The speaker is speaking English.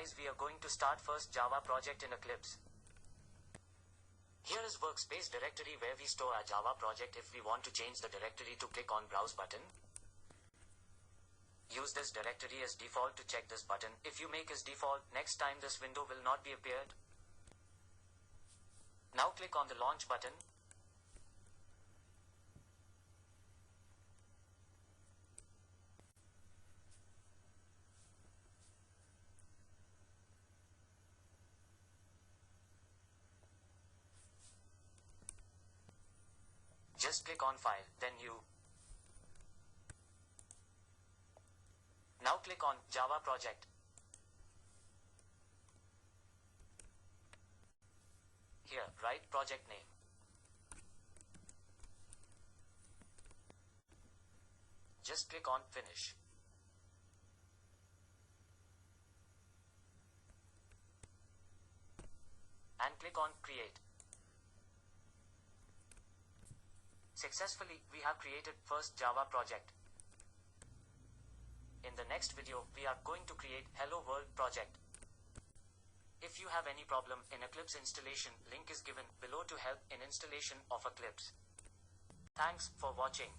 guys, we are going to start first Java project in Eclipse. Here is Workspace Directory where we store our Java project. If we want to change the directory, to click on Browse button. Use this directory as default to check this button. If you make as default, next time this window will not be appeared. Now click on the Launch button. Just click on File, then New. Now click on Java Project. Here, write project name. Just click on Finish. And click on Create. Successfully, we have created first Java project. In the next video, we are going to create Hello World project. If you have any problem in Eclipse installation, link is given below to help in installation of Eclipse. Thanks for watching.